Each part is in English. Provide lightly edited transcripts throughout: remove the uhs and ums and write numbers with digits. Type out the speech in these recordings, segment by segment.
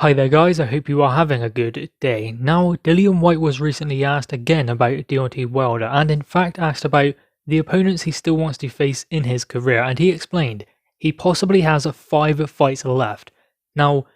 Hi there guys, I hope you are having a good day. Now, Dillian Whyte was recently asked again about Deontay Wilder, and in fact asked about the opponents he still wants to face in his career, and he explained he possibly has 5 fights left. Now,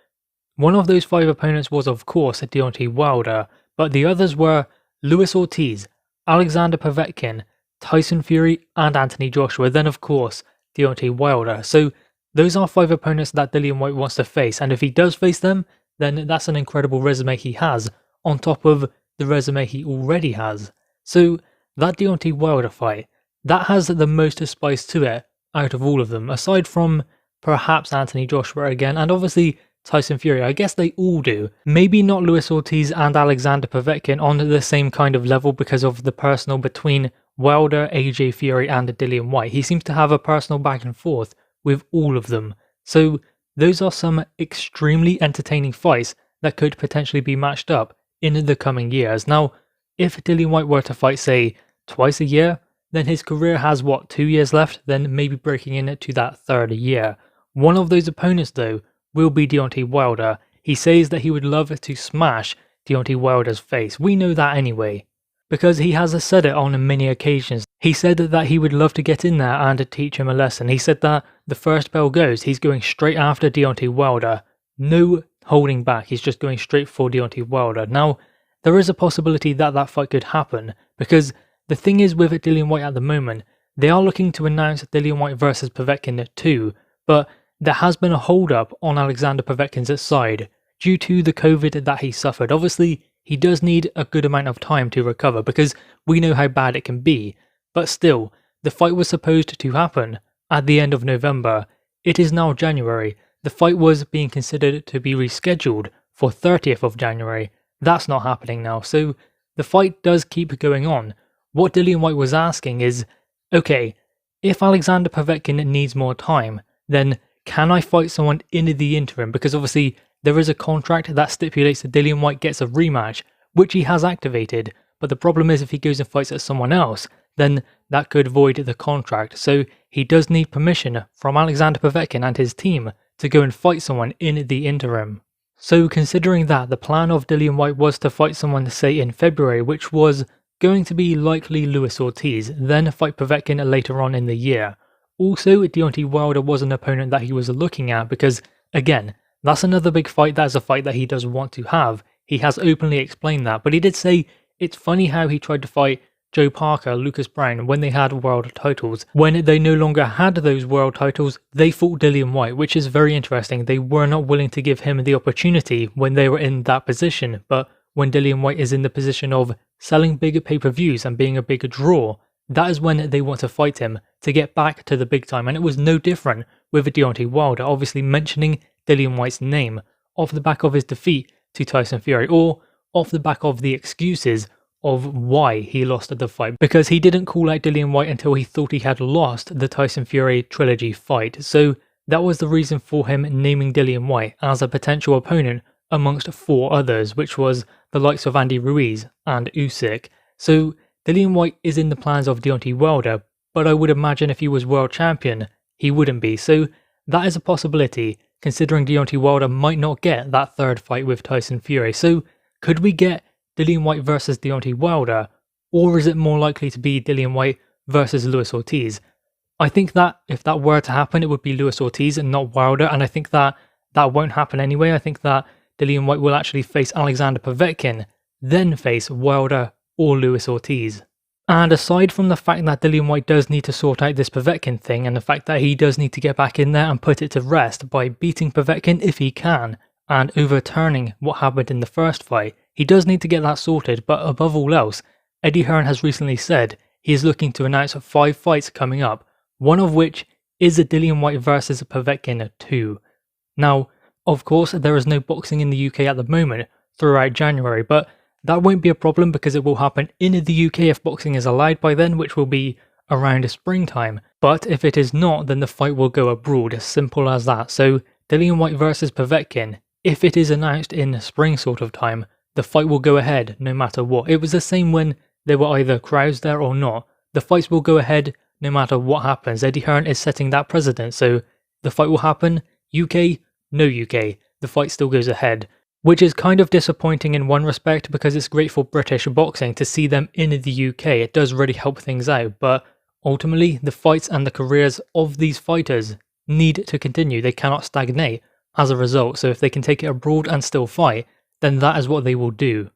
one of those 5 opponents was of course Deontay Wilder, but the others were Luis Ortiz, Alexander Povetkin, Tyson Fury and Anthony Joshua, then of course Deontay Wilder. So those are 5 opponents that Dillian Whyte wants to face, and if he does face them, then that's an incredible resume he has, on top of the resume he already has. So that Deontay Wilder fight, that has the most spice to it out of all of them, aside from perhaps Anthony Joshua again, and obviously Tyson Fury. I guess they all do. Maybe not Luis Ortiz and Alexander Povetkin on the same kind of level because of the personal between Wilder, AJ Fury and Dillian Whyte. He seems to have a personal back and forth with all of them. So those are some extremely entertaining fights that could potentially be matched up in the coming years. Now, if Dillian Whyte were to fight, say, twice a year, then his career has, 2 years left, then maybe breaking into that 3rd year. One of those opponents, though, will be Deontay Wilder. He says that he would love to smash Deontay Wilder's face. We know that anyway, because he has said it on many occasions. He said that he would love to get in there and teach him a lesson. He said that the first bell goes, he's going straight after Deontay Wilder. No holding back, he's just going straight for Deontay Wilder. Now, there is a possibility that that fight could happen, because the thing is with Dillian Whyte at the moment, they are looking to announce Dillian Whyte versus Povetkin too, but there has been a hold up on Alexander Povetkin's side due to the COVID that he suffered. Obviously, he does need a good amount of time to recover because we know how bad it can be, but still, the fight was supposed to happen at the end of November. It is now January. The fight was being considered to be rescheduled for 30th of January. That's not happening now, so the fight does keep going on. What Dillian Whyte was asking is, okay, if Alexander Povetkin needs more time, then can I fight someone in the interim? Because obviously there is a contract that stipulates that Dillian Whyte gets a rematch, which he has activated, but the problem is if he goes and fights at someone else, then that could void the contract. So he does need permission from Alexander Povetkin and his team to go and fight someone in the interim. So considering that, the plan of Dillian Whyte was to fight someone, say, in February, which was going to be likely Luis Ortiz, then fight Povetkin later on in the year. Also, Deontay Wilder was an opponent that he was looking at because, again, that's another big fight. That's a fight that he does want to have. He has openly explained that, but he did say it's funny how he tried to fight Joe Parker, Lucas Browne when they had world titles. When they no longer had those world titles, they fought Dillian Whyte, which is very interesting. They were not willing to give him the opportunity when they were in that position, but when Dillian Whyte is in the position of selling bigger pay-per-views and being a bigger draw, that is when they want to fight him to get back to the big time. And it was no different with Deontay Wilder, obviously mentioning Dillian Whyte's name off the back of his defeat to Tyson Fury, or off the back of the excuses of why he lost the fight, because he didn't call out Dillian Whyte until he thought he had lost the Tyson Fury trilogy fight. So that was the reason for him naming Dillian Whyte as a potential opponent amongst 4 others, which was the likes of Andy Ruiz and Usyk. So Dillian Whyte is in the plans of Deontay Wilder, but I would imagine if he was world champion, he wouldn't be. So that is a possibility, considering Deontay Wilder might not get that 3rd fight with Tyson Fury. So could we get Dillian Whyte versus Deontay Wilder, or is it more likely to be Dillian Whyte versus Luis Ortiz? I think that if that were to happen, it would be Luis Ortiz and not Wilder, and I think that that won't happen anyway. I think that Dillian Whyte will actually face Alexander Povetkin, then face Wilder or Luis Ortiz. And aside from the fact that Dillian Whyte does need to sort out this Povetkin thing, and the fact that he does need to get back in there and put it to rest by beating Povetkin if he can, and overturning what happened in the first fight, he does need to get that sorted. But above all else, Eddie Hearn has recently said he is looking to announce 5 fights coming up, one of which is a Dillian Whyte versus Povetkin 2. Now, of course, there is no boxing in the UK at the moment throughout January, but that won't be a problem because it will happen in the UK if boxing is allowed by then, which will be around springtime. But if it is not, then the fight will go abroad, as simple as that. So Dillian Whyte versus Povetkin, if it is announced in spring sort of time, the fight will go ahead no matter what. It was the same when there were either crowds there or not. The fights will go ahead no matter what happens. Eddie Hearn is setting that precedent, so the fight will happen. UK, no UK. the fight still goes ahead. Which is kind of disappointing in one respect because it's great for British boxing to see them in the UK. It does really help things out, but ultimately the fights and the careers of these fighters need to continue. They cannot stagnate as a result, so if they can take it abroad and still fight, then that is what they will do.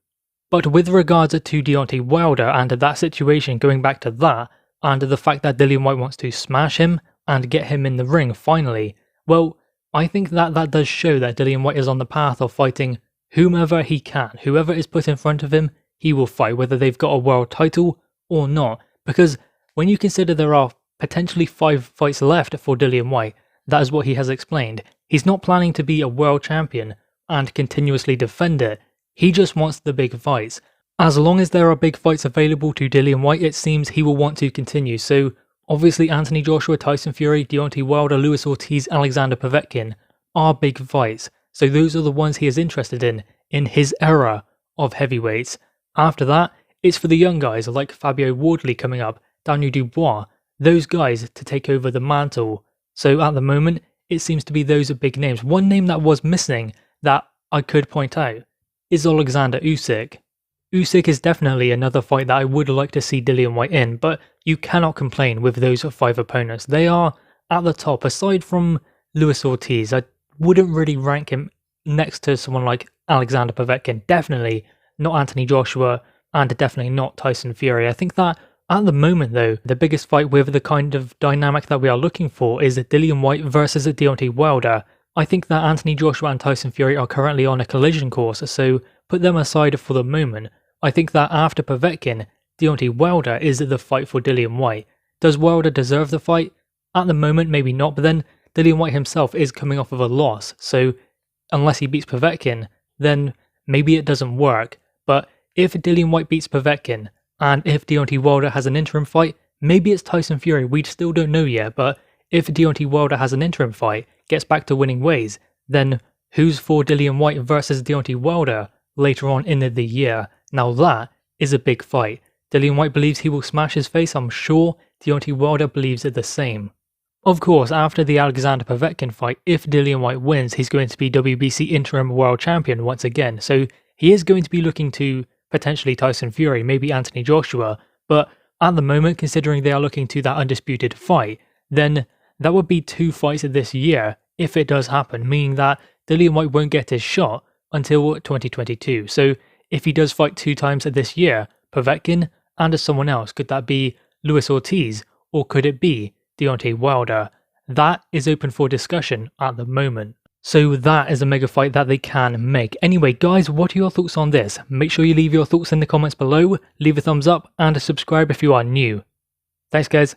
But with regards to Deontay Wilder and that situation, going back to that, and the fact that Dillian Whyte wants to smash him and get him in the ring finally, well, I think that does show that Dillian Whyte is on the path of fighting whomever he can. Whoever is put in front of him, he will fight, whether they've got a world title or not. Because when you consider there are potentially 5 fights left for Dillian Whyte, that is what he has explained. He's not planning to be a world champion and continuously defend it. He just wants the big fights. As long as there are big fights available to Dillian Whyte, it seems he will want to continue. So obviously Anthony Joshua, Tyson Fury, Deontay Wilder, Luis Ortiz, Alexander Povetkin are big fights. So those are the ones he is interested in his era of heavyweights. After that, it's for the young guys like Fabio Wardley coming up, Daniel Dubois, those guys to take over the mantle. So at the moment, it seems to be those big names. One name that was missing that I could point out is Alexander Usyk. Usyk is definitely another fight that I would like to see Dillian Whyte in, but you cannot complain with those 5 opponents. They are at the top. Aside from Luis Ortiz, I wouldn't really rank him next to someone like Alexander Povetkin. Definitely not Anthony Joshua, and definitely not Tyson Fury. I think that at the moment though, the biggest fight with the kind of dynamic that we are looking for is Dillian Whyte versus Deontay Wilder. I think that Anthony Joshua and Tyson Fury are currently on a collision course, so put them aside for the moment. I think that after Povetkin, Deontay Wilder is the fight for Dillian Whyte. Does Wilder deserve the fight? At the moment, maybe not, but then Dillian Whyte himself is coming off of a loss, so unless he beats Povetkin, then maybe it doesn't work. But if Dillian Whyte beats Povetkin, and if Deontay Wilder has an interim fight, maybe it's Tyson Fury, we still don't know yet, but if Deontay Wilder has an interim fight, gets back to winning ways, then who's for Dillian Whyte versus Deontay Wilder later on in the year? Now that is a big fight. Dillian Whyte believes he will smash his face. I'm sure Deontay Wilder believes it the same. Of course, after the Alexander Povetkin fight, if Dillian Whyte wins, he's going to be WBC interim world champion once again. So he is going to be looking to potentially Tyson Fury, maybe Anthony Joshua. But at the moment, considering they are looking to that undisputed fight, then that would be 2 fights this year if it does happen, meaning that Dillian Whyte won't get his shot until 2022. So if he does fight 2 times this year, Povetkin and someone else, could that be Luis Ortiz or could it be Deontay Wilder? That is open for discussion at the moment. So that is a mega fight that they can make. Anyway guys, what are your thoughts on this? Make sure you leave your thoughts in the comments below, leave a thumbs up and subscribe if you are new. Thanks guys.